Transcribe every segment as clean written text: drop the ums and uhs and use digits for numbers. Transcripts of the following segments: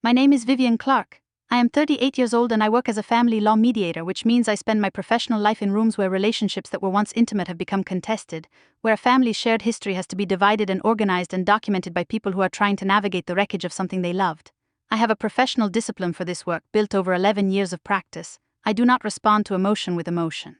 My name is Vivian Clark. I am 38 years old and I work as a family law mediator, which means I spend my professional life in rooms where relationships that were once intimate have become contested, where a family's shared history has to be divided and organized and documented by people who are trying to navigate the wreckage of something they loved. I have a professional discipline for this work built over 11 years of practice. I do not respond to emotion with emotion.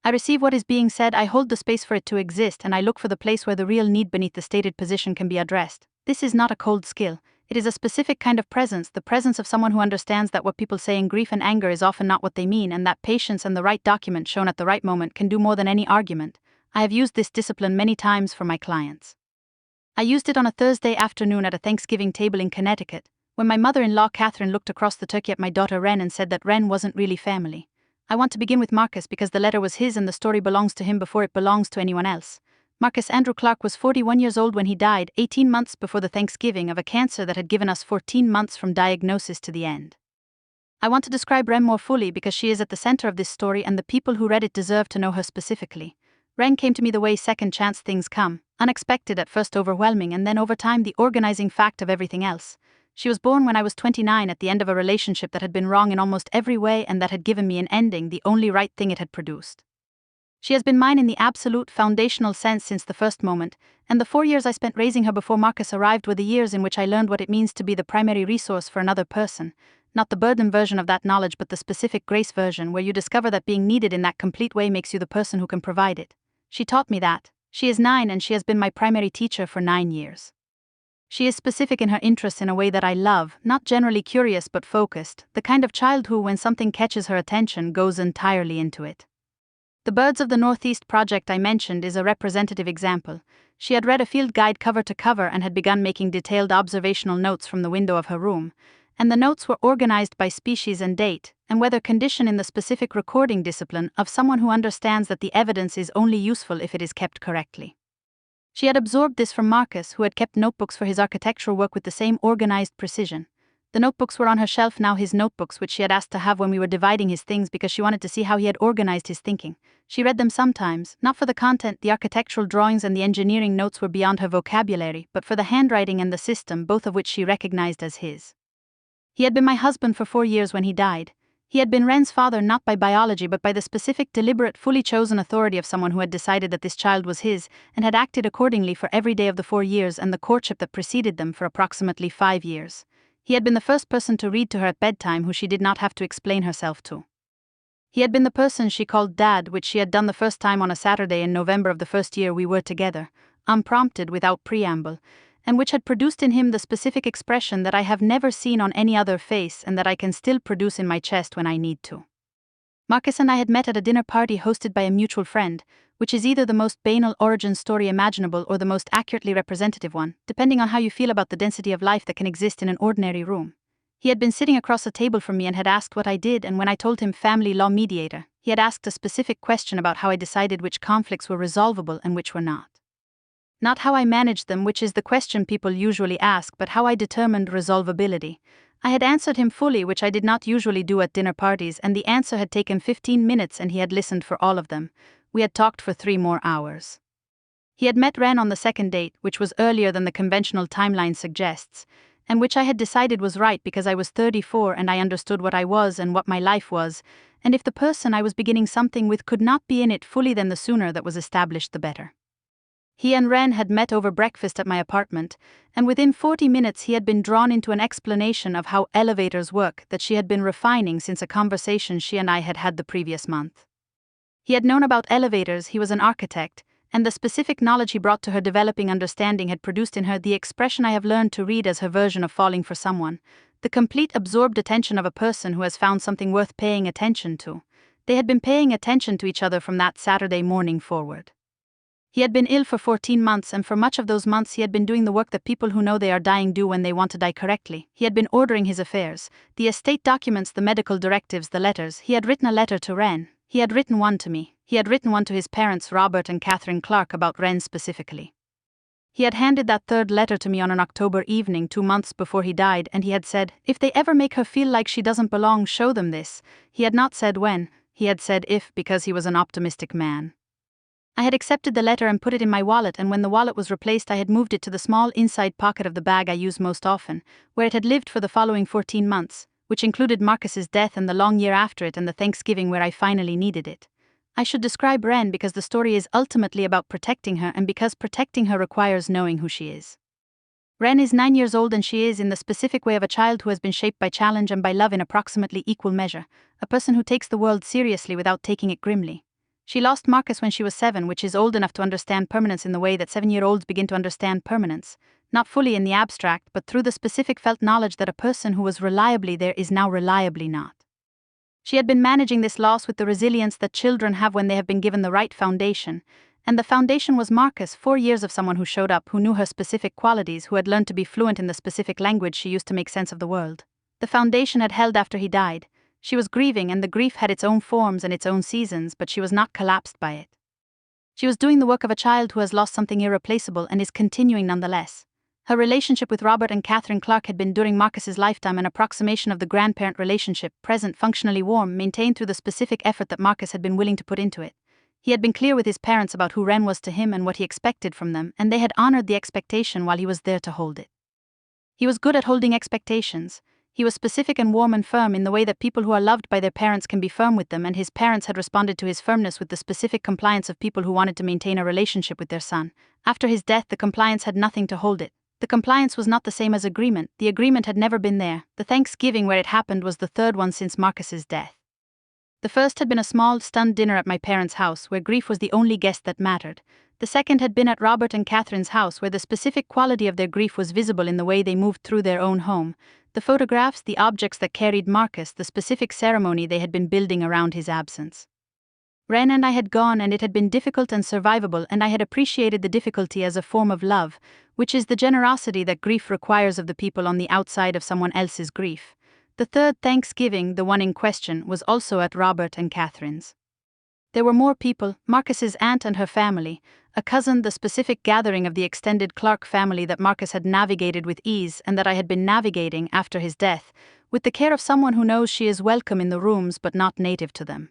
I receive what is being said, I hold the space for it to exist, and I look for the place where the real need beneath the stated position can be addressed. This is not a cold skill. It is a specific kind of presence, the presence of someone who understands that what people say in grief and anger is often not what they mean, and that patience and the right document shown at the right moment can do more than any argument. I have used this discipline many times for my clients. I used it on a Thursday afternoon at a Thanksgiving table in Connecticut, when my mother-in-law Catherine looked across the turkey at my daughter Ren and said that Ren wasn't really family. I want to begin with Marcus because the letter was his and the story belongs to him before it belongs to anyone else. Marcus Andrew Clark was 41 years old when he died, 18 months before the Thanksgiving, of a cancer that had given us 14 months from diagnosis to the end. I want to describe Ren more fully because she is at the center of this story and the people who read it deserve to know her specifically. Ren came to me the way second chance things come, unexpected at first, overwhelming, and then over time the organizing fact of everything else. She was born when I was 29 at the end of a relationship that had been wrong in almost every way and that had given me an ending, the only right thing it had produced. She has been mine in the absolute foundational sense since the first moment, and the 4 years I spent raising her before Marcus arrived were the years in which I learned what it means to be the primary resource for another person, not the burden version of that knowledge but the specific grace version where you discover that being needed in that complete way makes you the person who can provide it. She taught me that. She is 9 and she has been my primary teacher for 9 years. She is specific in her interests in a way that I love, not generally curious but focused, the kind of child who, when something catches her attention, goes entirely into it. The Birds of the Northeast project I mentioned is a representative example. She had read a field guide cover to cover and had begun making detailed observational notes from the window of her room, and the notes were organized by species and date, and weather condition in the specific recording discipline of someone who understands that the evidence is only useful if it is kept correctly. She had absorbed this from Marcus, who had kept notebooks for his architectural work with the same organized precision. The notebooks were on her shelf now, his notebooks, which she had asked to have when we were dividing his things because she wanted to see how he had organized his thinking. She read them sometimes, not for the content, the architectural drawings and the engineering notes were beyond her vocabulary, but for the handwriting and the system, both of which she recognized as his. He had been my husband for 4 years when he died. He had been Ren's father not by biology but by the specific, deliberate, fully chosen authority of someone who had decided that this child was his and had acted accordingly for every day of the 4 years and the courtship that preceded them for approximately 5 years. He had been the first person to read to her at bedtime who she did not have to explain herself to. He had been the person she called Dad, which she had done the first time on a Saturday in November of the first year we were together, unprompted, without preamble, and which had produced in him the specific expression that I have never seen on any other face and that I can still produce in my chest when I need to. Marcus and I had met at a dinner party hosted by a mutual friend, which is either the most banal origin story imaginable or the most accurately representative one, depending on how you feel about the density of life that can exist in an ordinary room. He had been sitting across the table from me and had asked what I did, and when I told him family law mediator, he had asked a specific question about how I decided which conflicts were resolvable and which were not. Not how I managed them, which is the question people usually ask, but how I determined resolvability. I had answered him fully, which I did not usually do at dinner parties, and the answer had taken 15 minutes and he had listened for all of them. We had talked for 3 more hours. He had met Ren on the second date, which was earlier than the conventional timeline suggests, and which I had decided was right because I was 34 and I understood what I was and what my life was, and if the person I was beginning something with could not be in it fully, then the sooner that was established the better. He and Ren had met over breakfast at my apartment, and within 40 minutes he had been drawn into an explanation of how elevators work that she had been refining since a conversation she and I had had the previous month. He had known about elevators, he was an architect, and the specific knowledge he brought to her developing understanding had produced in her the expression I have learned to read as her version of falling for someone, the complete absorbed attention of a person who has found something worth paying attention to. They had been paying attention to each other from that Saturday morning forward. He had been ill for 14 months, and for much of those months he had been doing the work that people who know they are dying do when they want to die correctly. He had been ordering his affairs, the estate documents, the medical directives, the letters. He had written a letter to Ren. He had written one to me. He had written one to his parents, Robert and Catherine Clark, about Ren specifically. He had handed that third letter to me on an October evening 2 months before he died, and he had said, if they ever make her feel like she doesn't belong, show them this. He had not said when. He had said if, because he was an optimistic man. I had accepted the letter and put it in my wallet, and when the wallet was replaced, I had moved it to the small inside pocket of the bag I use most often, where it had lived for the following 14 months, which included Marcus's death and the long year after it and the Thanksgiving where I finally needed it. I should describe Ren because the story is ultimately about protecting her, and because protecting her requires knowing who she is. Ren is 9 years old, and she is in the specific way of a child who has been shaped by challenge and by love in approximately equal measure, a person who takes the world seriously without taking it grimly. She lost Marcus when she was 7, which is old enough to understand permanence in the way that 7-year-olds begin to understand permanence, not fully in the abstract but through the specific felt knowledge that a person who was reliably there is now reliably not. She had been managing this loss with the resilience that children have when they have been given the right foundation, and the foundation was Marcus, 4 years of someone who showed up, who knew her specific qualities, who had learned to be fluent in the specific language she used to make sense of the world. The foundation had held after he died. She was grieving, and the grief had its own forms and its own seasons, but she was not collapsed by it. She was doing the work of a child who has lost something irreplaceable and is continuing nonetheless. Her relationship with Robert and Catherine Clark had been during Marcus's lifetime an approximation of the grandparent relationship, present, functionally warm, maintained through the specific effort that Marcus had been willing to put into it. He had been clear with his parents about who Ren was to him and what he expected from them, and they had honored the expectation while he was there to hold it. He was good at holding expectations. He was specific and warm and firm in the way that people who are loved by their parents can be firm with them, and his parents had responded to his firmness with the specific compliance of people who wanted to maintain a relationship with their son. After his death, the compliance had nothing to hold it. The compliance was not the same as agreement. The agreement had never been there. The Thanksgiving where it happened was the third one since Marcus's death. The first had been a small, stunned dinner at my parents' house, where grief was the only guest that mattered. The second had been at Robert and Catherine's house, where the specific quality of their grief was visible in the way they moved through their own home. The photographs, the objects that carried Marcus, the specific ceremony they had been building around his absence. Ren and I had gone, and it had been difficult and survivable, and I had appreciated the difficulty as a form of love, which is the generosity that grief requires of the people on the outside of someone else's grief. The third Thanksgiving, the one in question, was also at Robert and Catherine's. There were more people: Marcus's aunt and her family, a cousin, the specific gathering of the extended Clark family that Marcus had navigated with ease and that I had been navigating after his death, with the care of someone who knows she is welcome in the rooms but not native to them.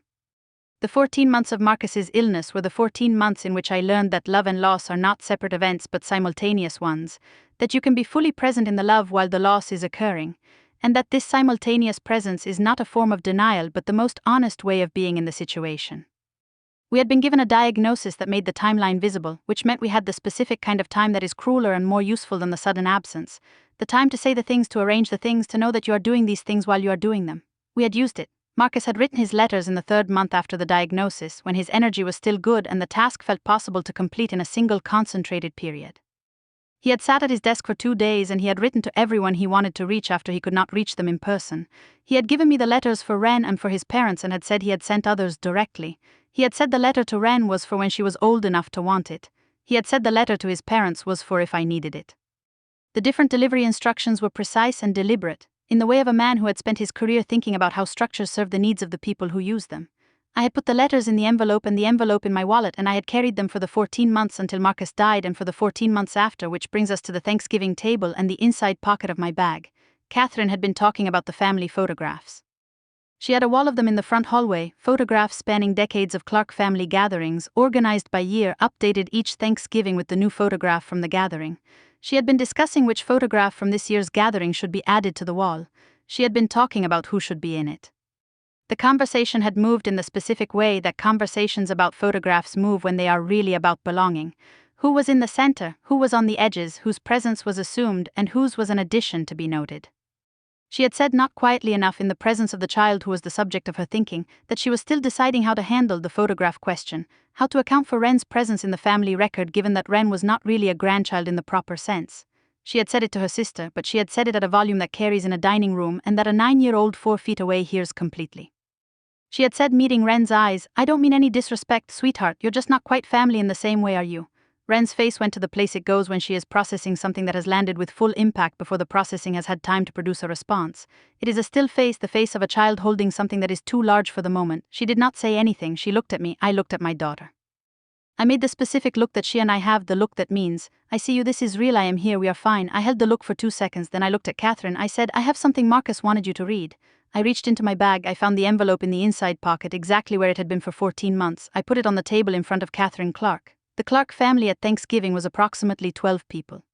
The 14 months of Marcus's illness were the 14 months in which I learned that love and loss are not separate events but simultaneous ones, that you can be fully present in the love while the loss is occurring, and that this simultaneous presence is not a form of denial but the most honest way of being in the situation. We had been given a diagnosis that made the timeline visible, which meant we had the specific kind of time that is crueler and more useful than the sudden absence, the time to say the things, to arrange the things, to know that you are doing these things while you are doing them. We had used it. Marcus had written his letters in the 3rd month after the diagnosis, when his energy was still good and the task felt possible to complete in a single concentrated period. He had sat at his desk for 2 days, and he had written to everyone he wanted to reach after he could not reach them in person. He had given me the letters for Ren and for his parents and had said he had sent others directly. He had said the letter to Ren was for when she was old enough to want it. He had said the letter to his parents was for if I needed it. The different delivery instructions were precise and deliberate, in the way of a man who had spent his career thinking about how structures serve the needs of the people who use them. I had put the letters in the envelope and the envelope in my wallet, and I had carried them for the 14 months until Marcus died and for the 14 months after, which brings us to the Thanksgiving table and the inside pocket of my bag. Catherine had been talking about the family photographs. She had a wall of them in the front hallway, photographs spanning decades of Clark family gatherings, organized by year, updated each Thanksgiving with the new photograph from the gathering. She had been discussing which photograph from this year's gathering should be added to the wall. She had been talking about who should be in it. The conversation had moved in the specific way that conversations about photographs move when they are really about belonging. Who was in the center, who was on the edges, whose presence was assumed, and whose was an addition to be noted. She had said not quietly enough in the presence of the child who was the subject of her thinking, that she was still deciding how to handle the photograph question, how to account for Ren's presence in the family record given that Ren was not really a grandchild in the proper sense. She had said it to her sister, but she had said it at a volume that carries in a dining room and that a 9-year-old 4 feet away hears completely. She had said, meeting Ren's eyes, "I don't mean any disrespect, sweetheart, you're just not quite family in the same way, are you?" Ren's face went to the place it goes when she is processing something that has landed with full impact before the processing has had time to produce a response. It is a still face, the face of a child holding something that is too large for the moment. She did not say anything, she looked at me, I looked at my daughter. I made the specific look that she and I have, the look that means, "I see you, this is real, I am here, we are fine." I held the look for 2 seconds, then I looked at Catherine. I said, "I have something Marcus wanted you to read." I reached into my bag, I found the envelope in the inside pocket, exactly where it had been for 14 months. I put it on the table in front of Catherine Clark. The Clark family at Thanksgiving was approximately 12 people.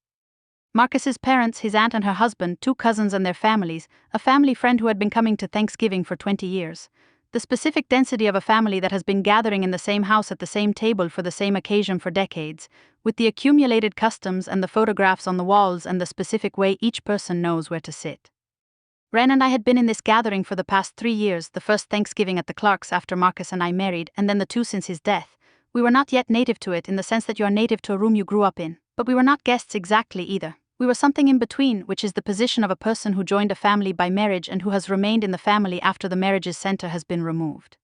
Marcus's parents, his aunt and her husband, 2 cousins and their families, a family friend who had been coming to Thanksgiving for 20 years. The specific density of a family that has been gathering in the same house at the same table for the same occasion for decades, with the accumulated customs and the photographs on the walls and the specific way each person knows where to sit. Ren and I had been in this gathering for the past 3 years, the first Thanksgiving at the Clarks after Marcus and I married, and then the 2 since his death. We were not yet native to it in the sense that you are native to a room you grew up in, but we were not guests exactly either. We were something in between, which is the position of a person who joined a family by marriage and who has remained in the family after the marriage's center has been removed.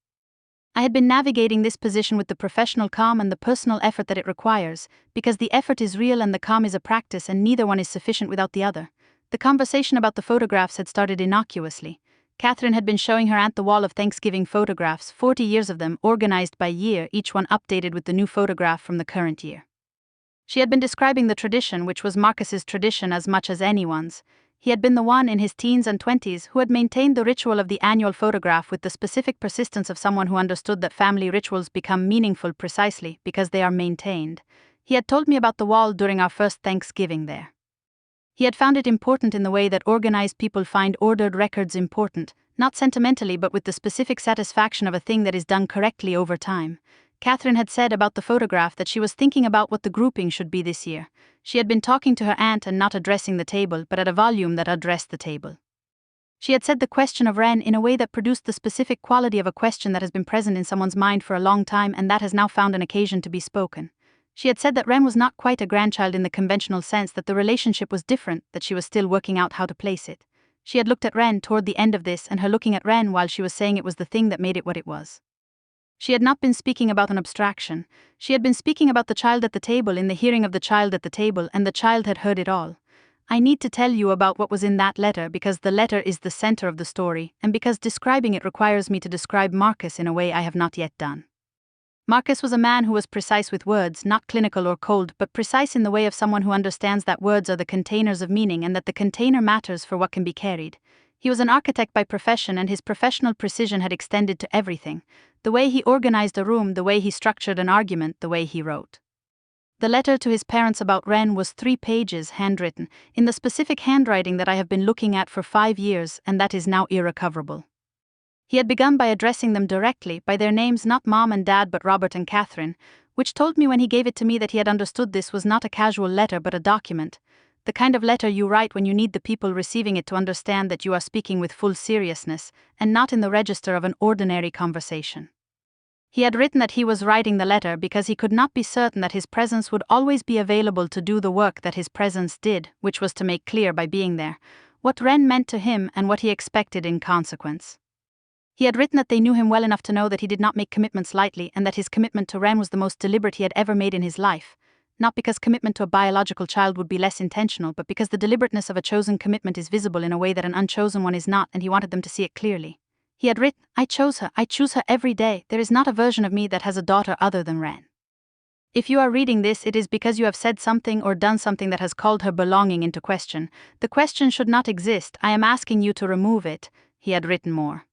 I had been navigating this position with the professional calm and the personal effort that it requires, because the effort is real and the calm is a practice and neither one is sufficient without the other. The conversation about the photographs had started innocuously. Catherine had been showing her aunt the wall of Thanksgiving photographs, 40 years of them, organized by year, each one updated with the new photograph from the current year. She had been describing the tradition, which was Marcus's tradition as much as anyone's. He had been the one in his teens and 20s who had maintained the ritual of the annual photograph with the specific persistence of someone who understood that family rituals become meaningful precisely because they are maintained. He had told me about the wall during our first Thanksgiving there. He had found it important in the way that organized people find ordered records important, not sentimentally but with the specific satisfaction of a thing that is done correctly over time. Catherine had said about the photograph that she was thinking about what the grouping should be this year. She had been talking to her aunt and not addressing the table, but at a volume that addressed the table. She had said the question of Ren in a way that produced the specific quality of a question that has been present in someone's mind for a long time and that has now found an occasion to be spoken. She had said that Ren was not quite a grandchild in the conventional sense, that the relationship was different, that she was still working out how to place it. She had looked at Ren toward the end of this, and her looking at Ren while she was saying it was the thing that made it what it was. She had not been speaking about an abstraction. She had been speaking about the child at the table in the hearing of the child at the table, and the child had heard it all. I need to tell you about what was in that letter because the letter is the center of the story, and because describing it requires me to describe Marcus in a way I have not yet done. Marcus was a man who was precise with words, not clinical or cold, but precise in the way of someone who understands that words are the containers of meaning and that the container matters for what can be carried. He was an architect by profession, and his professional precision had extended to everything. The way he organized a room, the way he structured an argument, the way he wrote. The letter to his parents about Ren was 3 pages, handwritten, in the specific handwriting that I have been looking at for 5 years, and that is now irrecoverable. He had begun by addressing them directly, by their names, not Mom and Dad but Robert and Catherine, which told me when he gave it to me that he had understood this was not a casual letter but a document. The kind of letter you write when you need the people receiving it to understand that you are speaking with full seriousness, and not in the register of an ordinary conversation. He had written that he was writing the letter because he could not be certain that his presence would always be available to do the work that his presence did, which was to make clear by being there what Ren meant to him and what he expected in consequence. He had written that they knew him well enough to know that he did not make commitments lightly and that his commitment to Ren was the most deliberate he had ever made in his life. Not because commitment to a biological child would be less intentional, but because the deliberateness of a chosen commitment is visible in a way that an unchosen one is not, and he wanted them to see it clearly. He had written, I chose her, I choose her every day, there is not a version of me that has a daughter other than Ren. If you are reading this, it is because you have said something or done something that has called her belonging into question. The question should not exist, I am asking you to remove it. He had written more.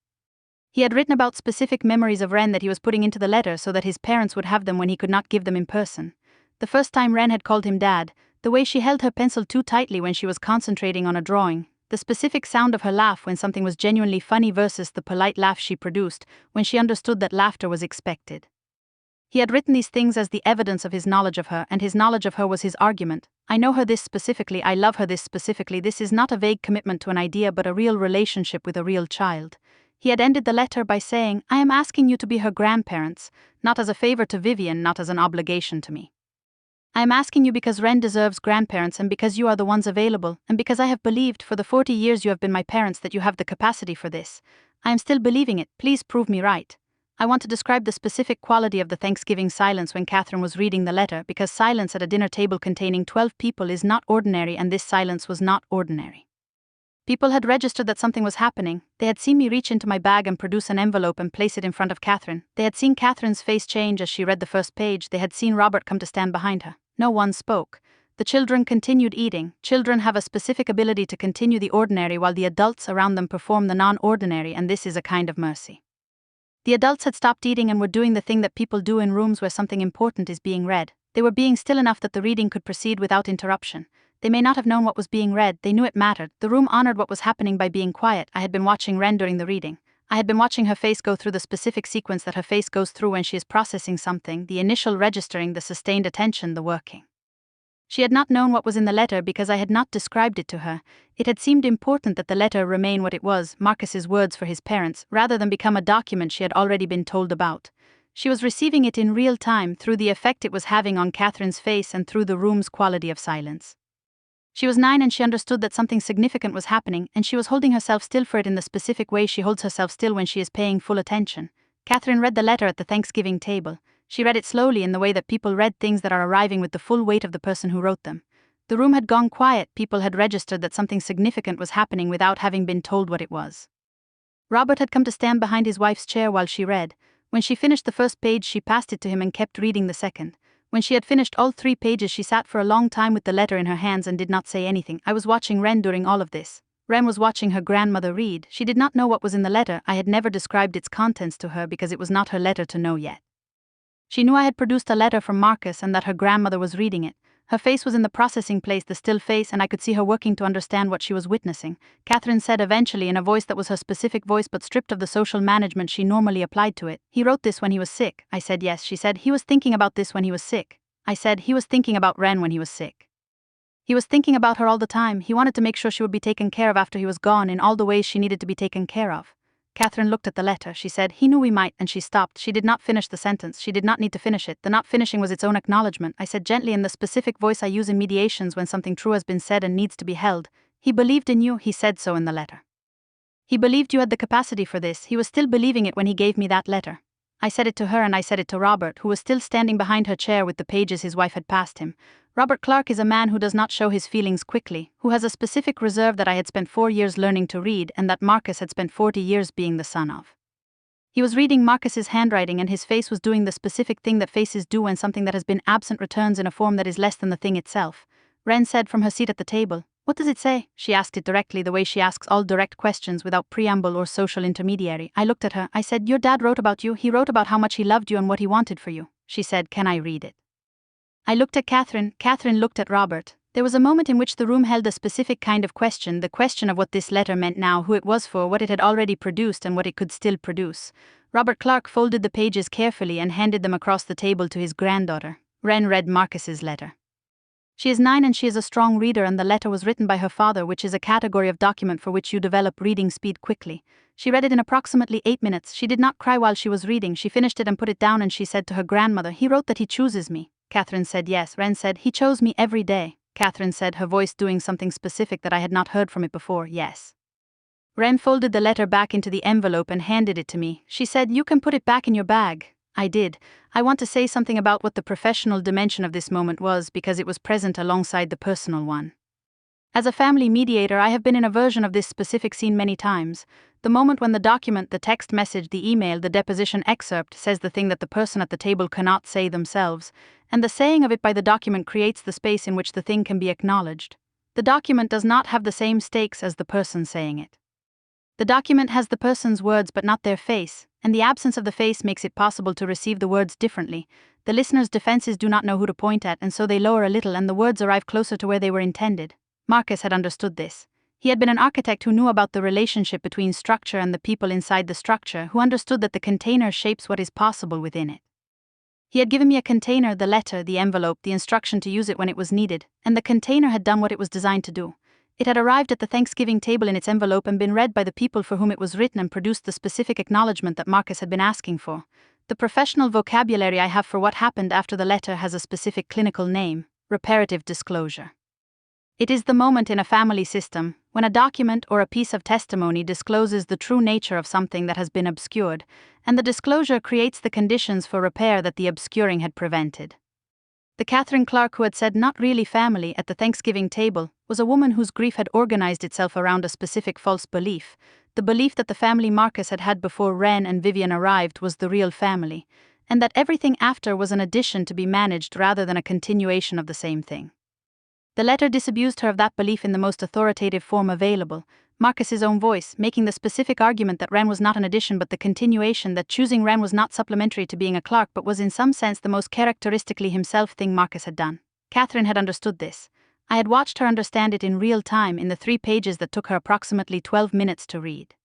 He had written about specific memories of Ren that he was putting into the letter so that his parents would have them when he could not give them in person. The first time Ren had called him Dad, the way she held her pencil too tightly when she was concentrating on a drawing, the specific sound of her laugh when something was genuinely funny versus the polite laugh she produced when she understood that laughter was expected. He had written these things as the evidence of his knowledge of her, and his knowledge of her was his argument. I know her this specifically, I love her this specifically. This is not a vague commitment to an idea but a real relationship with a real child. He had ended the letter by saying, I am asking you to be her grandparents, not as a favor to Vivian, not as an obligation to me. I am asking you because Ren deserves grandparents and because you are the ones available, and because I have believed for the 40 years you have been my parents that you have the capacity for this. I am still believing it, please prove me right. I want to describe the specific quality of the Thanksgiving silence when Catherine was reading the letter, because silence at a dinner table containing 12 people is not ordinary, and this silence was not ordinary. People had registered that something was happening. They had seen me reach into my bag and produce an envelope and place it in front of Catherine. They had seen Catherine's face change as she read the first page. They had seen Robert come to stand behind her. No one spoke. The children continued eating. Children have a specific ability to continue the ordinary while the adults around them perform the non-ordinary, and this is a kind of mercy. The adults had stopped eating and were doing the thing that people do in rooms where something important is being read. They were being still enough that the reading could proceed without interruption. They may not have known what was being read, they knew it mattered. The room honored what was happening by being quiet. I had been watching Ren during the reading. I had been watching her face go through the specific sequence that her face goes through when she is processing something, the initial registering, the sustained attention, the working. She had not known what was in the letter because I had not described it to her. It had seemed important that the letter remain what it was, Marcus's words for his parents, rather than become a document she had already been told about. She was receiving it in real time through the effect it was having on Catherine's face and through the room's quality of silence. She was 9 and she understood that something significant was happening, and she was holding herself still for it in the specific way she holds herself still when she is paying full attention. Catherine read the letter at the Thanksgiving table. She read it slowly in the way that people read things that are arriving with the full weight of the person who wrote them. The room had gone quiet, people had registered that something significant was happening without having been told what it was. Robert had come to stand behind his wife's chair while she read. When she finished the first page, she passed it to him and kept reading the second. When she had finished all 3 pages, she sat for a long time with the letter in her hands and did not say anything. I was watching Ren during all of this. Ren was watching her grandmother read. She did not know what was in the letter. I had never described its contents to her because it was not her letter to know yet. She knew I had produced a letter from Marcus and that her grandmother was reading it. Her face was in the processing place, the still face, and I could see her working to understand what she was witnessing. Catherine said eventually in a voice that was her specific voice but stripped of the social management she normally applied to it, "He wrote this when he was sick." I said yes. She said, "He was thinking about this when he was sick." I said, "He was thinking about Ren when he was sick. He was thinking about her all the time. He wanted to make sure she would be taken care of after he was gone in all the ways she needed to be taken care of." Catherine looked at the letter. She said, "He knew we might," and she stopped. She did not finish the sentence. She did not need to finish it. The not finishing was its own acknowledgement. I said gently in the specific voice I use in mediations when something true has been said and needs to be held. "He believed in you." He said so in the letter. "He believed you had the capacity for this. He was still believing it when he gave me that letter." I said it to her and I said it to Robert, who was still standing behind her chair with the pages his wife had passed him. Robert Clark is a man who does not show his feelings quickly, who has a specific reserve that I had spent 4 years learning to read and that Marcus had spent 40 years being the son of. He was reading Marcus's handwriting and his face was doing the specific thing that faces do when something that has been absent returns in a form that is less than the thing itself. Ren said from her seat at the table, "What does it say?" She asked it directly, the way she asks all direct questions without preamble or social intermediary. I looked at her. I said, "Your dad wrote about you. He wrote about how much he loved you and what he wanted for you." She said, "Can I read it?" I looked at Catherine. Catherine looked at Robert. There was a moment in which the room held a specific kind of question, the question of what this letter meant now, who it was for, what it had already produced and what it could still produce. Robert Clark folded the pages carefully and handed them across the table to his granddaughter. Ren read Marcus's letter. She is 9 and she is a strong reader, and the letter was written by her father, which is a category of document for which you develop reading speed quickly. She read it in approximately 8 minutes. She did not cry while she was reading. She finished it and put it down and she said to her grandmother, "He wrote that he chooses me." Catherine said yes. Ren said, "He chose me every day." Catherine said, her voice doing something specific that I had not heard from it before, "Yes." Ren folded the letter back into the envelope and handed it to me. She said, "You can put it back in your bag." I did. I want to say something about what the professional dimension of this moment was because it was present alongside the personal one. As a family mediator, I have been in a version of this specific scene many times. The moment when the document, the text message, the email, the deposition excerpt says the thing that the person at the table cannot say themselves, and the saying of it by the document creates the space in which the thing can be acknowledged. The document does not have the same stakes as the person saying it. The document has the person's words but not their face, and the absence of the face makes it possible to receive the words differently. The listener's defenses do not know who to point at, and so they lower a little and the words arrive closer to where they were intended. Marcus had understood this. He had been an architect who knew about the relationship between structure and the people inside the structure, who understood that the container shapes what is possible within it. He had given me a container, the letter, the envelope, the instruction to use it when it was needed, and the container had done what it was designed to do. It had arrived at the Thanksgiving table in its envelope and been read by the people for whom it was written and produced the specific acknowledgement that Marcus had been asking for. The professional vocabulary I have for what happened after the letter has a specific clinical name: reparative disclosure. It is the moment in a family system when a document or a piece of testimony discloses the true nature of something that has been obscured, and the disclosure creates the conditions for repair that the obscuring had prevented. The Catherine Clark who had said "not really family" at the Thanksgiving table was a woman whose grief had organized itself around a specific false belief, the belief that the family Marcus had had before Ren and Vivian arrived was the real family, and that everything after was an addition to be managed rather than a continuation of the same thing. The letter disabused her of that belief in the most authoritative form available, Marcus's own voice, making the specific argument that Ren was not an addition but the continuation, that choosing Ren was not supplementary to being a Clark but was in some sense the most characteristically himself thing Marcus had done. Catherine had understood this. I had watched her understand it in real time in the 3 pages that took her approximately 12 minutes to read.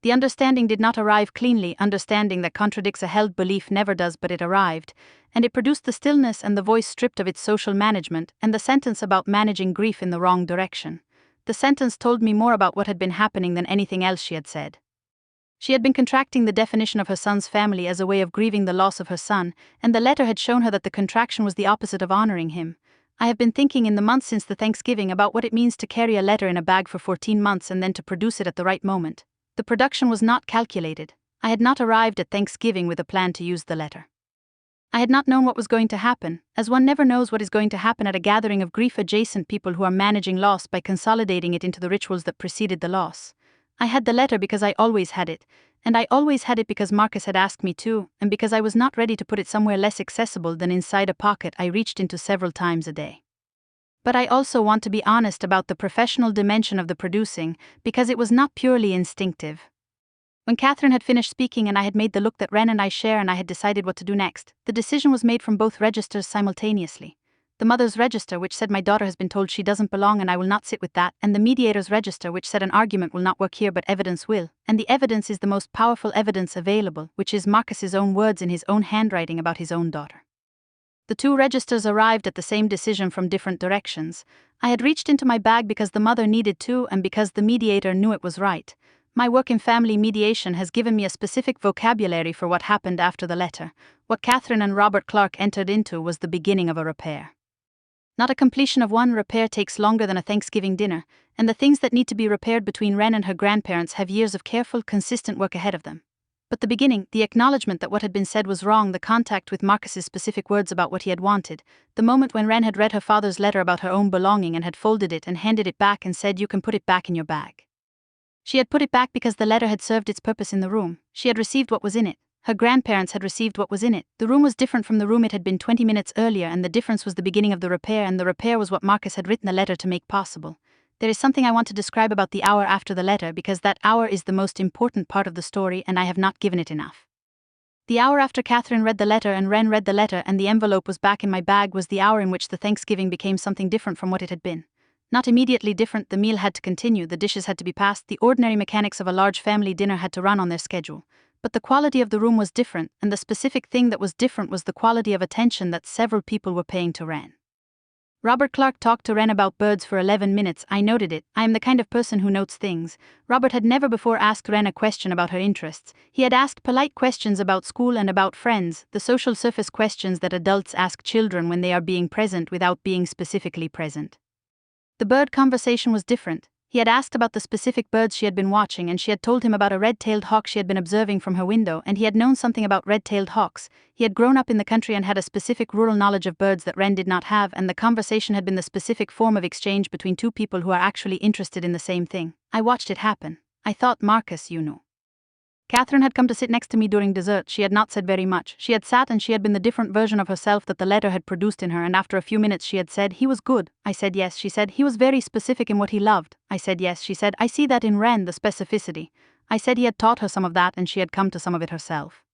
The understanding did not arrive cleanly, understanding that contradicts a held belief never does, but it arrived, and it produced the stillness and the voice stripped of its social management, and the sentence about managing grief in the wrong direction. The sentence told me more about what had been happening than anything else she had said. She had been contracting the definition of her son's family as a way of grieving the loss of her son, and the letter had shown her that the contraction was the opposite of honoring him. I have been thinking in the months since the Thanksgiving about what it means to carry a letter in a bag for 14 months and then to produce it at the right moment. The production was not calculated. I had not arrived at Thanksgiving with a plan to use the letter. I had not known what was going to happen, as one never knows what is going to happen at a gathering of grief-adjacent people who are managing loss by consolidating it into the rituals that preceded the loss. I had the letter because I always had it, and I always had it because Marcus had asked me to, and because I was not ready to put it somewhere less accessible than inside a pocket I reached into several times a day. But I also want to be honest about the professional dimension of the producing, because it was not purely instinctive. When Catherine had finished speaking and I had made the look that Ren and I share and I had decided what to do next, the decision was made from both registers simultaneously. The mother's register, which said my daughter has been told she doesn't belong and I will not sit with that, and the mediator's register, which said an argument will not work here but evidence will, and the evidence is the most powerful evidence available, which is Marcus's own words in his own handwriting about his own daughter. The 2 registers arrived at the same decision from different directions. I had reached into my bag because the mother needed to and because the mediator knew it was right. My work in family mediation has given me a specific vocabulary for what happened after the letter. What Catherine and Robert Clark entered into was the beginning of a repair. Not a completion of one repair takes longer than a Thanksgiving dinner, and the things that need to be repaired between Ren and her grandparents have years of careful, consistent work ahead of them. But the beginning, the acknowledgement that what had been said was wrong, the contact with Marcus's specific words about what he had wanted, the moment when Ren had read her father's letter about her own belonging and had folded it and handed it back and said, "You can put it back in your bag." She had put it back because the letter had served its purpose in the room. She had received what was in it. Her grandparents had received what was in it. The room was different from the room it had been 20 minutes earlier, and the difference was the beginning of the repair, and the repair was what Marcus had written the letter to make possible. There is something I want to describe about the hour after the letter because that hour is the most important part of the story and I have not given it enough. The hour after Catherine read the letter and Ren read the letter and the envelope was back in my bag was the hour in which the Thanksgiving became something different from what it had been. Not immediately different, the meal had to continue, the dishes had to be passed, the ordinary mechanics of a large family dinner had to run on their schedule. But the quality of the room was different, and the specific thing that was different was the quality of attention that several people were paying to Ren. Robert Clark talked to Ren about birds for 11 minutes. I noted it. I am the kind of person who notes things. Robert had never before asked Ren a question about her interests. He had asked polite questions about school and about friends, the social surface questions that adults ask children when they are being present without being specifically present. The bird conversation was different. He had asked about the specific birds she had been watching, and she had told him about a red-tailed hawk she had been observing from her window, and he had known something about red-tailed hawks. He had grown up in the country and had a specific rural knowledge of birds that Ren did not have, and the conversation had been the specific form of exchange between 2 people who are actually interested in the same thing. I watched it happen. I thought, Marcus, you know. Catherine had come to sit next to me during dessert. She had not said very much. She had sat and she had been the different version of herself that the letter had produced in her, and after a few minutes she had said, "He was good." I said yes. She said, "He was very specific in what he loved." I said yes. She said, "I see that in Ren, the specificity." I said he had taught her some of that and she had come to some of it herself.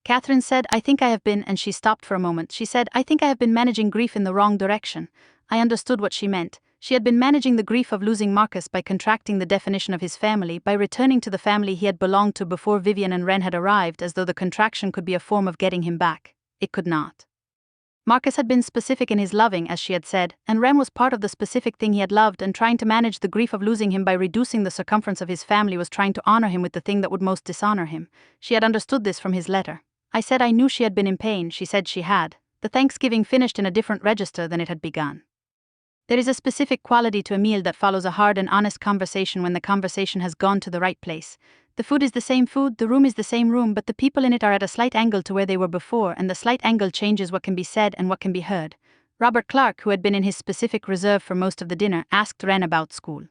Catherine said, "I think I have been," and she stopped for a moment. She said, "I think I have been managing grief in the wrong direction." I understood what she meant. She had been managing the grief of losing Marcus by contracting the definition of his family, by returning to the family he had belonged to before Vivian and Ren had arrived, as though the contraction could be a form of getting him back. It could not. Marcus had been specific in his loving, as she had said, and Ren was part of the specific thing he had loved, and trying to manage the grief of losing him by reducing the circumference of his family was trying to honor him with the thing that would most dishonor him. She had understood this from his letter. I said I knew she had been in pain. She said she had. The Thanksgiving finished in a different register than it had begun. There is a specific quality to a meal that follows a hard and honest conversation when the conversation has gone to the right place. The food is the same food, the room is the same room, but the people in it are at a slight angle to where they were before, and the slight angle changes what can be said and what can be heard. Robert Clark, who had been in his specific reserve for most of the dinner, asked Ren about school.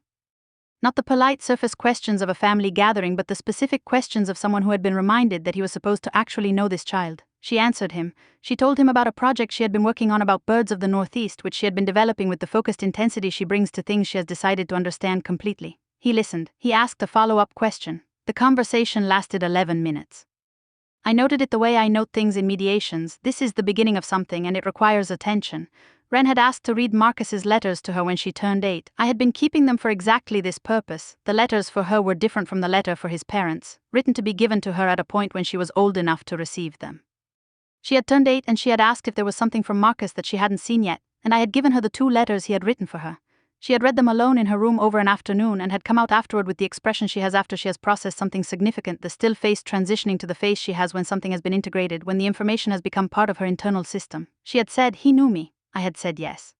Not the polite surface questions of a family gathering, but the specific questions of someone who had been reminded that he was supposed to actually know this child. She answered him. She told him about a project she had been working on about birds of the Northeast, which she had been developing with the focused intensity she brings to things she has decided to understand completely. He listened. He asked a follow-up question. The conversation lasted 11 minutes. I noted it the way I note things in mediations. This is the beginning of something and it requires attention. Ren had asked to read Marcus's letters to her when she turned 8. I had been keeping them for exactly this purpose. The letters for her were different from the letter for his parents, written to be given to her at a point when she was old enough to receive them. She had turned 8 and she had asked if there was something from Marcus that she hadn't seen yet, and I had given her the 2 letters he had written for her. She had read them alone in her room over an afternoon and had come out afterward with the expression she has after she has processed something significant, the still face transitioning to the face she has when something has been integrated, when the information has become part of her internal system. She had said, "He knew me." I had said yes.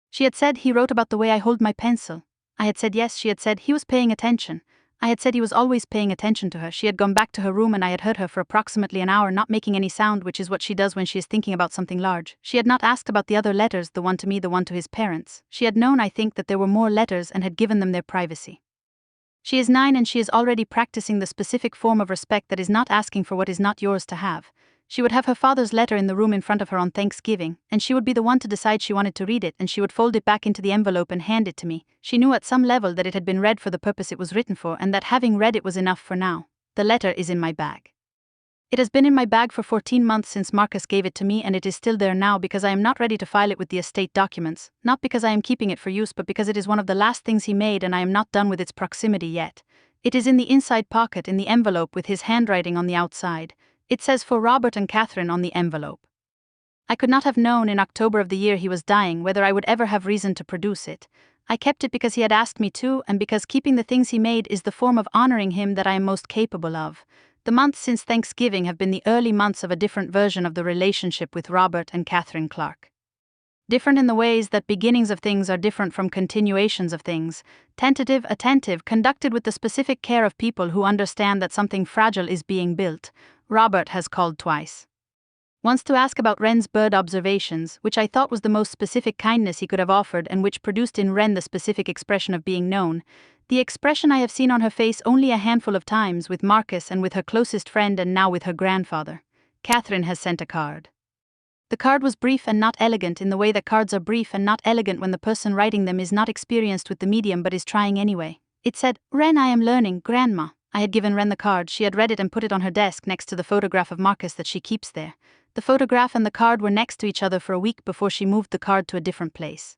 She had said, "He wrote about the way I hold my pencil." I had said yes. She had said, "He was paying attention." I had said he was always paying attention to her. She had gone back to her room and I had heard her for approximately an hour not making any sound, which is what she does when she is thinking about something large. She had not asked about the other letters, the one to me, the one to his parents. She had known, I think, that there were more letters and had given them their privacy. She is 9 and she is already practicing the specific form of respect that is not asking for what is not yours to have. She would have her father's letter in the room in front of her on Thanksgiving, and she would be the one to decide she wanted to read it, and she would fold it back into the envelope and hand it to me. She knew at some level that it had been read for the purpose it was written for, and that having read it was enough for now. The letter is in my bag. It has been in my bag for 14 months since Marcus gave it to me, and it is still there now because I am not ready to file it with the estate documents, not because I am keeping it for use but because it is one of the last things he made and I am not done with its proximity yet. It is in the inside pocket in the envelope with his handwriting on the outside. It says "For Robert and Catherine" on the envelope. I could not have known in October of the year he was dying whether I would ever have reason to produce it. I kept it because he had asked me to, and because keeping the things he made is the form of honoring him that I am most capable of. The months since Thanksgiving have been the early months of a different version of the relationship with Robert and Catherine Clark. Different in the ways that beginnings of things are different from continuations of things. Tentative, attentive, conducted with the specific care of people who understand that something fragile is being built. Robert has called twice. Once to ask about Ren's bird observations, which I thought was the most specific kindness he could have offered and which produced in Ren the specific expression of being known. The expression I have seen on her face only a handful of times with Marcus and with her closest friend and now with her grandfather. Catherine has sent a card. The card was brief and not elegant in the way that cards are brief and not elegant when the person writing them is not experienced with the medium but is trying anyway. It said, "Ren, I am learning, Grandma." I had given Ren the card. She had read it and put it on her desk next to the photograph of Marcus that she keeps there. The photograph and the card were next to each other for a week before she moved the card to a different place.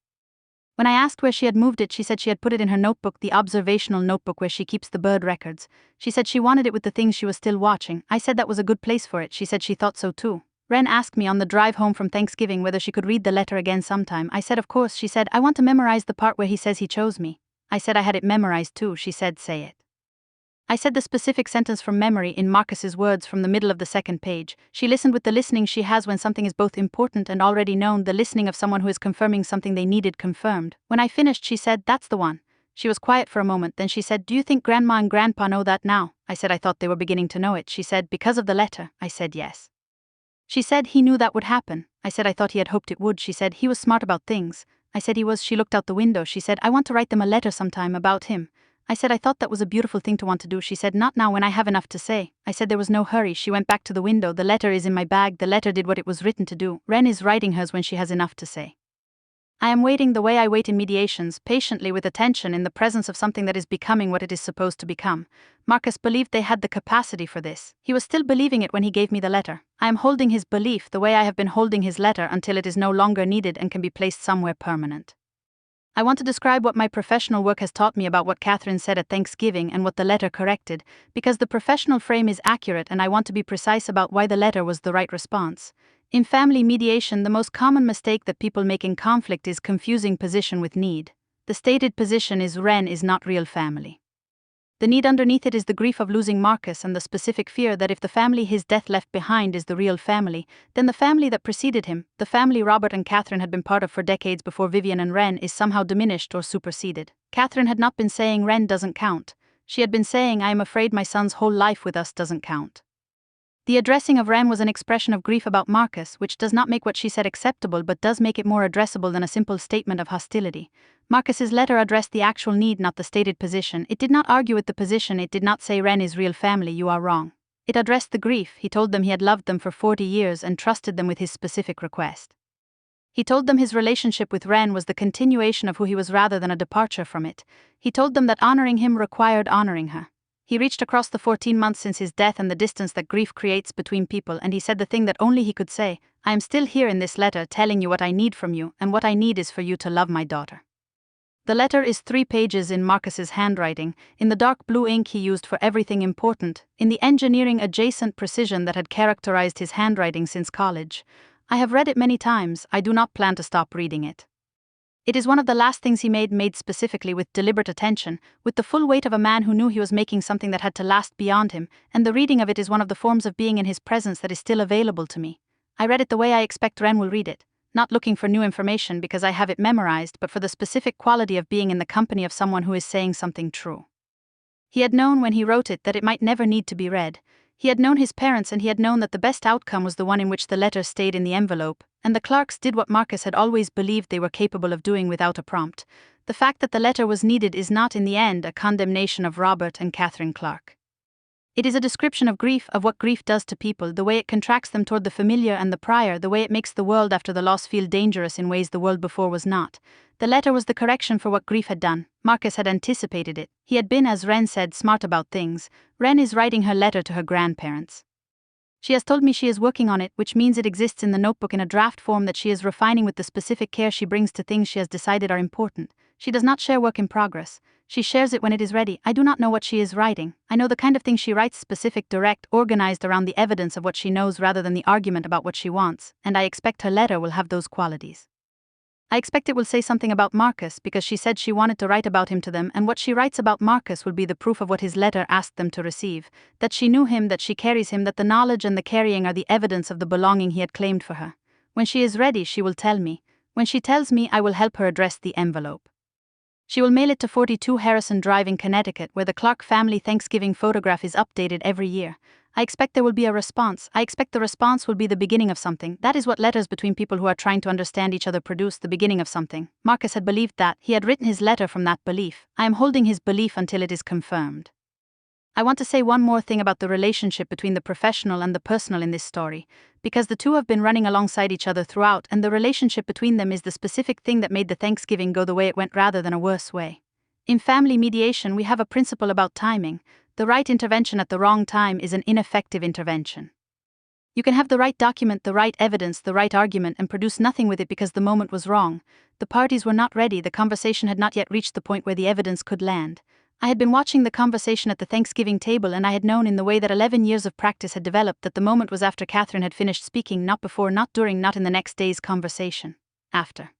When I asked where she had moved it, she said she had put it in her notebook, the observational notebook where she keeps the bird records. She said she wanted it with the things she was still watching. I said that was a good place for it. She said she thought so too. Ren asked me on the drive home from Thanksgiving whether she could read the letter again sometime. I said of course. She said, "I want to memorize the part where he says he chose me." I said I had it memorized too. She said, "Say it." I said the specific sentence from memory in Marcus's words from the middle of the second page. She listened with the listening she has when something is both important and already known, the listening of someone who is confirming something they needed confirmed. When I finished, she said, "That's the one." She was quiet for a moment, then she said, "Do you think Grandma and Grandpa know that now?" I said I thought they were beginning to know it. She said, "Because of the letter." I said yes. She said he knew that would happen. I said I thought he had hoped it would. She said he was smart about things. I said he was. She looked out the window. She said, "I want to write them a letter sometime about him." I said I thought that was a beautiful thing to want to do. She said, "Not now when I have enough to say." I said there was no hurry. She went back to the window. "The letter is in my bag." The letter did what it was written to do. Ren is writing hers when she has enough to say. I am waiting the way I wait in mediations, patiently with attention in the presence of something that is becoming what it is supposed to become. Marcus believed they had the capacity for this. He was still believing it when he gave me the letter. I am holding his belief the way I have been holding his letter until it is no longer needed and can be placed somewhere permanent. I want to describe what my professional work has taught me about what Catherine said at Thanksgiving and what the letter corrected, because the professional frame is accurate and I want to be precise about why the letter was the right response. In family mediation, the most common mistake that people make in conflict is confusing position with need. The stated position is Ren is not real family. The need underneath it is the grief of losing Marcus and the specific fear that if the family his death left behind is the real family, then the family that preceded him, the family Robert and Catherine had been part of for decades before Vivian and Ren, is somehow diminished or superseded. Catherine had not been saying Ren doesn't count. She had been saying I am afraid my son's whole life with us doesn't count. The addressing of Ren was an expression of grief about Marcus, which does not make what she said acceptable but does make it more addressable than a simple statement of hostility. Marcus's letter addressed the actual need, not the stated position. It did not argue with the position. It did not say Ren is real family, you are wrong. It addressed the grief. He told them he had loved them for 40 years and trusted them with his specific request. He told them his relationship with Ren was the continuation of who he was rather than a departure from it. He told them that honoring him required honoring her. He reached across the 14 months since his death and the distance that grief creates between people, and he said the thing that only he could say: I am still here in this letter telling you what I need from you, and what I need is for you to love my daughter. The letter is 3 pages in Marcus's handwriting, in the dark blue ink he used for everything important, in the engineering adjacent precision that had characterized his handwriting since college. I have read it many times. I do not plan to stop reading it. It is one of the last things he made specifically with deliberate attention, with the full weight of a man who knew he was making something that had to last beyond him, and the reading of it is one of the forms of being in his presence that is still available to me. I read it the way I expect Ren will read it, not looking for new information because I have it memorized, but for the specific quality of being in the company of someone who is saying something true. He had known when he wrote it that it might never need to be read. He had known his parents, and he had known that the best outcome was the one in which the letter stayed in the envelope, and the Clarks did what Marcus had always believed they were capable of doing without a prompt. The fact that the letter was needed is not in the end a condemnation of Robert and Catherine Clark. It is a description of grief, of what grief does to people, the way it contracts them toward the familiar and the prior, the way it makes the world after the loss feel dangerous in ways the world before was not. The letter was the correction for what grief had done. Marcus had anticipated it. He had been, as Ren said, smart about things. Ren is writing her letter to her grandparents. She has told me she is working on it, which means it exists in the notebook in a draft form that she is refining with the specific care she brings to things she has decided are important. She does not share work in progress. She shares it when it is ready. I do not know what she is writing. I know the kind of thing she writes: specific, direct, organized around the evidence of what she knows rather than the argument about what she wants, and I expect her letter will have those qualities. I expect it will say something about Marcus because she said she wanted to write about him to them, and what she writes about Marcus will be the proof of what his letter asked them to receive, that she knew him, that she carries him, that the knowledge and the carrying are the evidence of the belonging he had claimed for her. When she is ready, she will tell me. When she tells me, I will help her address the envelope. She will mail it to 42 Harrison Drive in Connecticut, where the Clark family Thanksgiving photograph is updated every year. I expect there will be a response. I expect the response will be the beginning of something. That is what letters between people who are trying to understand each other produce, the beginning of something. Marcus had believed that. He had written his letter from that belief. I am holding his belief until it is confirmed. I want to say one more thing about the relationship between the professional and the personal in this story, because the two have been running alongside each other throughout, and the relationship between them is the specific thing that made the Thanksgiving go the way it went rather than a worse way. In family mediation, we have a principle about timing. The right intervention at the wrong time is an ineffective intervention. You can have the right document, the right evidence, the right argument, and produce nothing with it because the moment was wrong. The parties were not ready, the conversation had not yet reached the point where the evidence could land. I had been watching the conversation at the Thanksgiving table, and I had known in the way that 11 years of practice had developed that the moment was after Catherine had finished speaking, not before, not during, not in the next day's conversation. After.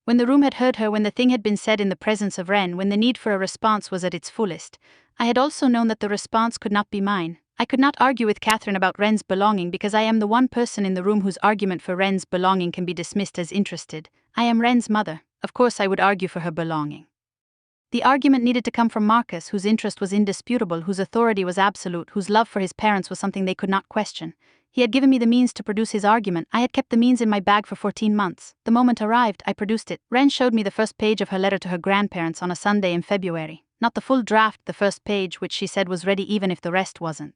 When the room had heard her, when the thing had been said in the presence of Ren, when the need for a response was at its fullest. I had also known that the response could not be mine. I could not argue with Catherine about Ren's belonging because I am the one person in the room whose argument for Ren's belonging can be dismissed as interested. I am Ren's mother. Of course I would argue for her belonging. The argument needed to come from Marcus, whose interest was indisputable, whose authority was absolute, whose love for his parents was something they could not question. He had given me the means to produce his argument. I had kept the means in my bag for 14 months. The moment arrived, I produced it. Ren showed me the first page of her letter to her grandparents on a Sunday in February. Not the full draft, the first page, which she said was ready even if the rest wasn't.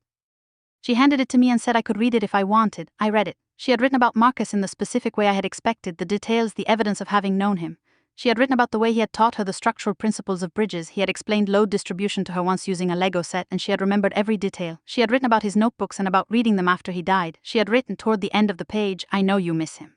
She handed it to me and said I could read it if I wanted. I read it. She had written about Marcus in the specific way I had expected, the details, the evidence of having known him. She had written about the way he had taught her the structural principles of bridges. He had explained load distribution to her once using a Lego set, and she had remembered every detail. She had written about his notebooks and about reading them after he died. She had written toward the end of the page, I know you miss him.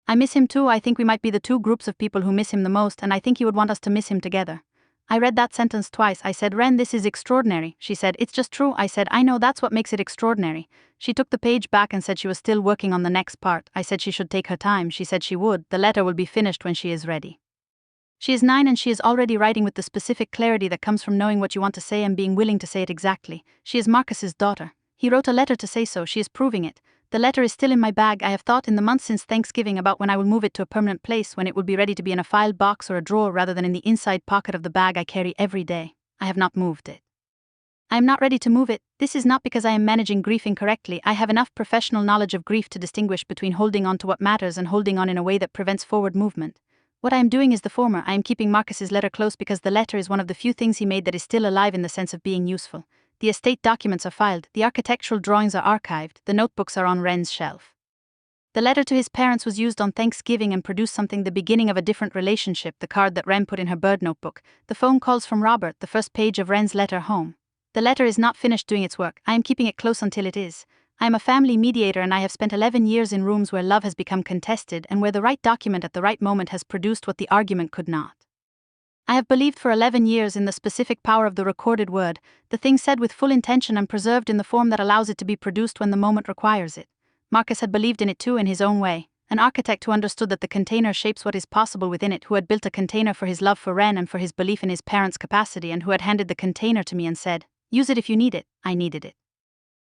I miss him too. I think we might be the two groups of people who miss him the most, and I think he would want us to miss him together. I read that sentence twice. I said, Ren, this is extraordinary. She said, it's just true. I said, I know, that's what makes it extraordinary. She took the page back and said she was still working on the next part. I said she should take her time. She said she would. The letter will be finished when she is ready. She is 9 and she is already writing with the specific clarity that comes from knowing what you want to say and being willing to say it exactly. She is Marcus's daughter. He wrote a letter to say so. She is proving it. The letter is still in my bag. I have thought in the months since Thanksgiving about when I will move it to a permanent place, when it will be ready to be in a file box or a drawer rather than in the inside pocket of the bag I carry every day. I have not moved it. I am not ready to move it. This is not because I am managing grief incorrectly. I have enough professional knowledge of grief to distinguish between holding on to what matters and holding on in a way that prevents forward movement. What I am doing is the former. I am keeping Marcus's letter close because the letter is one of the few things he made that is still alive in the sense of being useful. the estate documents are filed, the architectural drawings are archived, the notebooks are on Ren's shelf. The letter to his parents was used on Thanksgiving and produced something the beginning of a different relationship, the card that Ren put in her bird notebook, the phone calls from Robert, the first page of Ren's letter home. The letter is not finished doing its work, I am keeping it close until it is. I am a family mediator and I have spent 11 years in rooms where love has become contested and where the right document at the right moment has produced what the argument could not. I have believed for 11 years in the specific power of the recorded word, the thing said with full intention and preserved in the form that allows it to be produced when the moment requires it. Marcus had believed in it too in his own way, an architect who understood that the container shapes what is possible within it, who had built a container for his love for Ren and for his belief in his parents' capacity, and who had handed the container to me and said, "Use it if you need it." I needed it.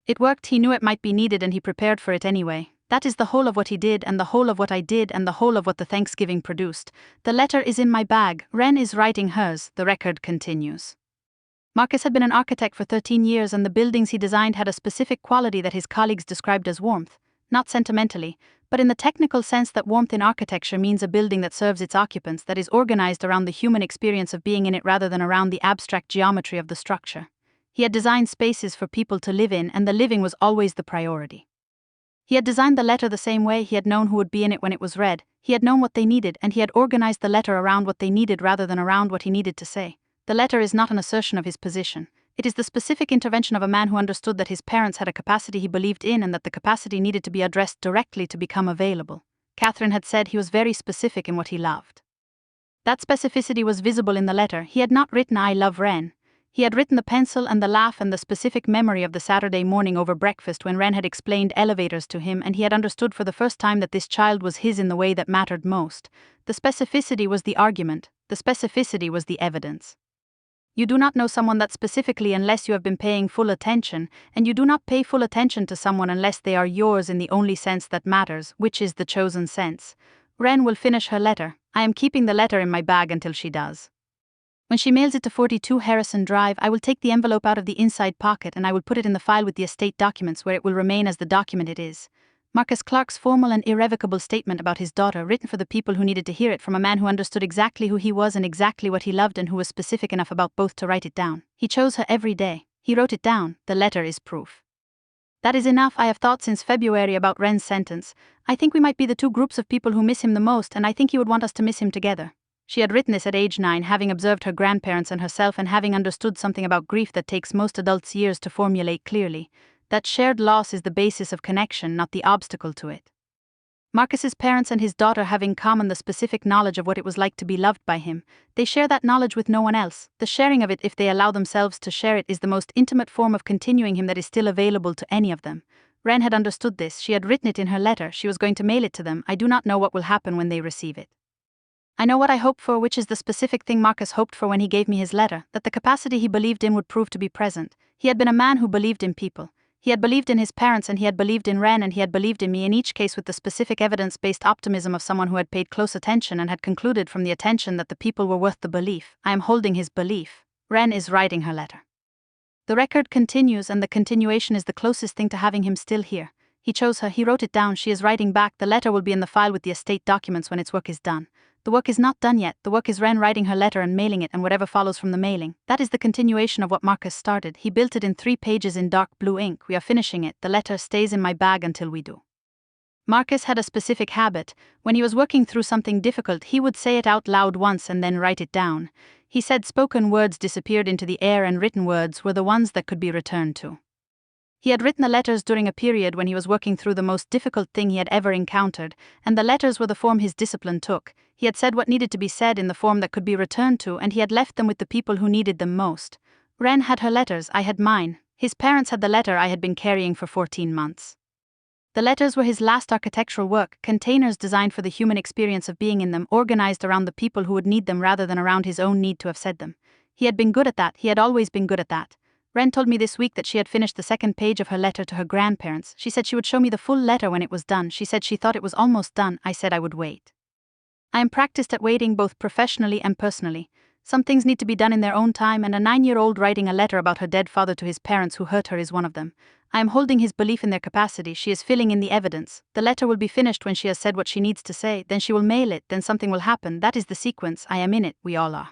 It worked, he knew it might be needed and he prepared for it anyway. That is the whole of what he did and the whole of what I did and the whole of what the Thanksgiving produced. The letter is in my bag, Ren is writing hers, the record continues. Marcus had been an architect for 13 years and the buildings he designed had a specific quality that his colleagues described as warmth, not sentimentally, but in the technical sense that warmth in architecture means a building that serves its occupants, that is organized around the human experience of being in it rather than around the abstract geometry of the structure. He had designed spaces for people to live in and the living was always the priority. He had designed the letter the same way, he had known who would be in it when it was read, he had known what they needed and he had organized the letter around what they needed rather than around what he needed to say. The letter is not an assertion of his position. It is the specific intervention of a man who understood that his parents had a capacity he believed in and that the capacity needed to be addressed directly to become available. Catherine had said he was very specific in what he loved. That specificity was visible in the letter. He had not written "I love Ren." He had written the pencil and the laugh and the specific memory of the Saturday morning over breakfast when Ren had explained elevators to him and he had understood for the first time that this child was his in the way that mattered most. The specificity was the argument, the specificity was the evidence. You do not know someone that specifically unless you have been paying full attention, and you do not pay full attention to someone unless they are yours in the only sense that matters, which is the chosen sense. Ren will finish her letter. I am keeping the letter in my bag until she does. When she mails it to 42 Harrison Drive, I will take the envelope out of the inside pocket and I will put it in the file with the estate documents where it will remain as the document it is. Marcus Clark's formal and irrevocable statement about his daughter, written for the people who needed to hear it from a man who understood exactly who he was and exactly what he loved and who was specific enough about both to write it down. He chose her every day. He wrote it down. The letter is proof. That is enough. I have thought since February about Ren's sentence. I think we might be the two groups of people who miss him the most and I think he would want us to miss him together. She had written this at age 9, having observed her grandparents and herself and having understood something about grief that takes most adults years to formulate clearly. That shared loss is the basis of connection, not the obstacle to it. Marcus's parents and his daughter have in common the specific knowledge of what it was like to be loved by him. They share that knowledge with no one else. The sharing of it, if they allow themselves to share it, is the most intimate form of continuing him that is still available to any of them. Ren had understood this. She had written it in her letter. She was going to mail it to them. I do not know what will happen when they receive it. I know what I hope for, which is the specific thing Marcus hoped for when he gave me his letter, that the capacity he believed in would prove to be present. He had been a man who believed in people. He had believed in his parents and he had believed in Ren and he had believed in me, in each case with the specific evidence-based optimism of someone who had paid close attention and had concluded from the attention that the people were worth the belief. I am holding his belief. Ren is writing her letter. The record continues and the continuation is the closest thing to having him still here. He chose her, he wrote it down, she is writing back, the letter will be in the file with the estate documents when its work is done. The work is not done yet, the work is Ren writing her letter and mailing it and whatever follows from the mailing. That is the continuation of what Marcus started. He built it in 3 pages in dark blue ink. We are finishing it. The letter stays in my bag until we do. Marcus had a specific habit. When he was working through something difficult, he would say it out loud once and then write it down. He said spoken words disappeared into the air and written words were the ones that could be returned to. He had written the letters during a period when he was working through the most difficult thing he had ever encountered, and the letters were the form his discipline took. He had said what needed to be said in the form that could be returned to, and he had left them with the people who needed them most. Ren had her letters, I had mine. His parents had the letter I had been carrying for 14 months. The letters were his last architectural work, containers designed for the human experience of being in them, organized around the people who would need them rather than around his own need to have said them. He had been good at that, he had always been good at that. Ren told me this week that she had finished the 2nd page of her letter to her grandparents. She said she would show me the full letter when it was done. She said she thought it was almost done. I said I would wait. I am practiced at waiting both professionally and personally. Some things need to be done in their own time, and a 9-year-old writing a letter about her dead father to his parents who hurt her is one of them. I am holding his belief in their capacity. She is filling in the evidence. The letter will be finished when she has said what she needs to say, then she will mail it, then something will happen. That is the sequence. I am in it. We all are.